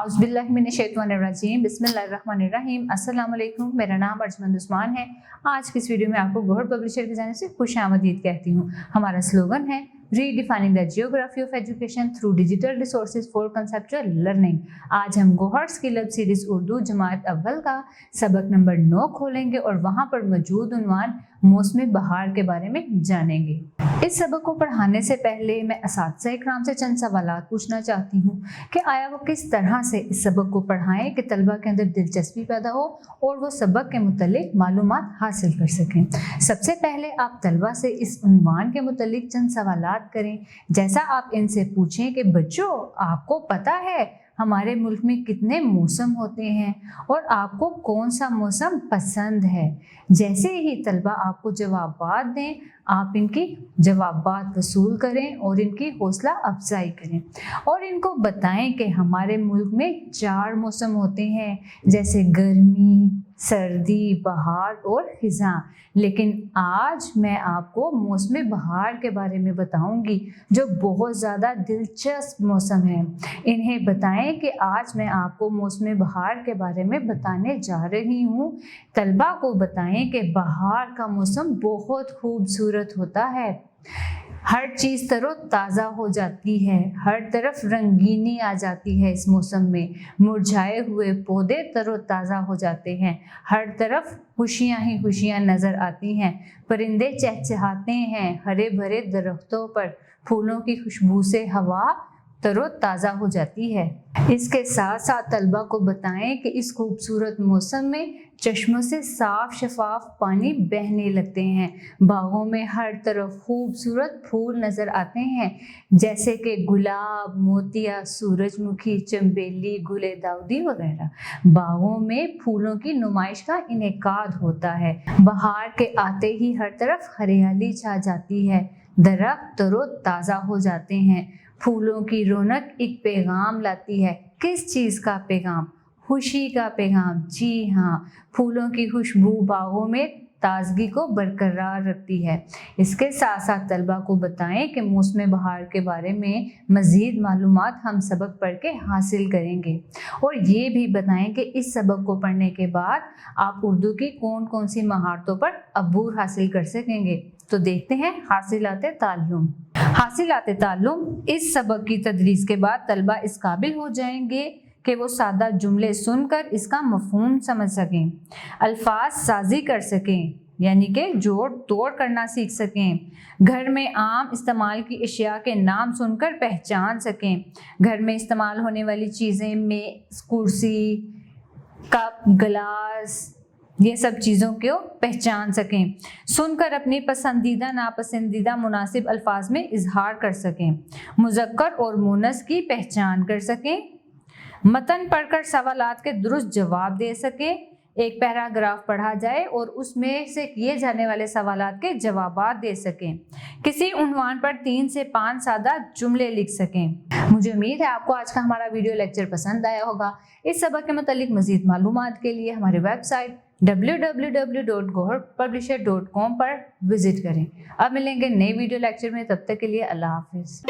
आउज़ुबिल्लाहिमिनश्शैतानिर्रजीम बिस्मिल्लाहिर्रहमानिर्रहीम। अस्सलाम वालेकुम। मेरा नाम अर्जमंद उस्मान है। आज की इस वीडियो में आपको गोहर पब्लिशर की जानिब से खुश आमदीद कहती हूँ। हमारा स्लोगन है redefining the geography of education through digital resources for conceptual learning. आज हम गोहर स्किल अब सीरीज उर्दू जमात अव्वल का सबक नंबर 9 खोलेंगे और वहाँ पर मौजूद उन्वान मौसम बहार के बारे में जानेंगे। इस सबक को पढ़ाने से पहले मैं असातिज़ा इकराम से चंद सवालात पूछना चाहती हूँ कि आया वो किस तरह से इस सबक को पढ़ाएं कि तलबा के अंदर दिलचस्पी पैदा हो और वो सबक के मुतल्लिक मालूमात हासिल कर सकें। सबसे पहले आप तलबा से इस उन्वान के मुतल्लिक चंद सवालात करें। जैसा आप इनसे पूछें कि बच्चों आपको पता है हमारे मुल्क में कितने मौसम होते हैं और आपको कौन सा मौसम पसंद है। जैसे ही तलबा आपको जवाबात दें आप इनकी जवाबात वसूल करें और इनकी हौसला अफजाई करें और इनको बताएं कि हमारे मुल्क में 4 मौसम होते हैं, जैसे गर्मी, सर्दी, बहार और खिज़ां। लेकिन आज मैं आपको मौसम बहार के बारे में बताऊंगी जो बहुत ज़्यादा दिलचस्प मौसम है। इन्हें बताएं कि आज मैं आपको मौसम बहार के बारे में बताने जा रही हूँ। तलबा को बताएं कि बहार का मौसम बहुत खूबसूरत होता है। हर चीज़ तरो ताज़ा हो जाती है, हर तरफ रंगीनी आ जाती है। इस मौसम में मुरझाए हुए पौधे तरो ताज़ा हो जाते हैं, हर तरफ खुशियाँ ही खुशियाँ नज़र आती हैं। परिंदे चहचहाते हैं, हरे भरे दरख्तों पर फूलों की खुशबू से हवा तरो ताज़ा हो जाती है। इसके साथ साथ तलबा को बताएं कि इस खूबसूरत मौसम में चश्मों से साफ शफाफ पानी बहने लगते हैं। बागों में हर तरफ खूबसूरत फूल नज़र आते हैं, जैसे कि गुलाब, मोतिया, सूरजमुखी, चंबेली, गुले दाऊदी वगैरह। बागों में फूलों की नुमाइश का इनेकाद होता है। बहार के आते ही हर तरफ हरियाली छा जाती है, दरख्त तरो ताज़ा हो जाते हैं। फूलों की रौनक एक पैगाम लाती है। किस चीज़ का पैगाम? खुशी का पैगाम। जी हाँ, फूलों की खुशबू बागों में ताजगी को बरकरार रखती है। इसके साथ साथ तलबा को बताएं कि मौसम बहार के बारे में मज़ीद मालूमात हम सबक पढ़ के हासिल करेंगे और ये भी बताएं कि इस सबक को पढ़ने के बाद आप उर्दू की कौन कौन सी महारतों पर अबूर हासिल कर सकेंगे। तो देखते हैं हासिलाते ताल्लुम। हासिलाते ताल्लुम इस सबक की तदरीस के बाद तलबा इस काबिल हो जाएंगे कि वो सादा जुमले सुनकर इसका मफहूम समझ सकें, अल्फाज साजी कर सकें यानी कि जोड़ तोड़ करना सीख सकें, घर में आम इस्तेमाल की अशिया के नाम सुनकर पहचान सकें, घर में इस्तेमाल होने वाली चीज़ें में कुर्सी, कप, गिलास, ये सब चीज़ों को पहचान सकें, सुनकर अपनी पसंदीदा नापसंदीदा मुनासिब अल्फाज में इजहार कर सकें, मुज़क्कर और मुनस की पहचान कर सकें, मतन पढ़कर सवालात के दुरुस्त जवाब दे सकें, एक पैराग्राफ पढ़ा जाए और उसमें से किए जाने वाले सवालात के जवाबात दे सकें, किसी उन्वान पर 3 से 5 सादा जुमले लिख सकें। मुझे उम्मीद है आपको आज का हमारा वीडियो लेक्चर पसंद आया होगा। इस सबक के मुतालिक मज़ीद मालूमात के लिए हमारी वेबसाइट www.goharpublisher.com पर विजिट करें। अब मिलेंगे नए वीडियो लेक्चर में, तब तक के लिए अल्लाह हाफिज़।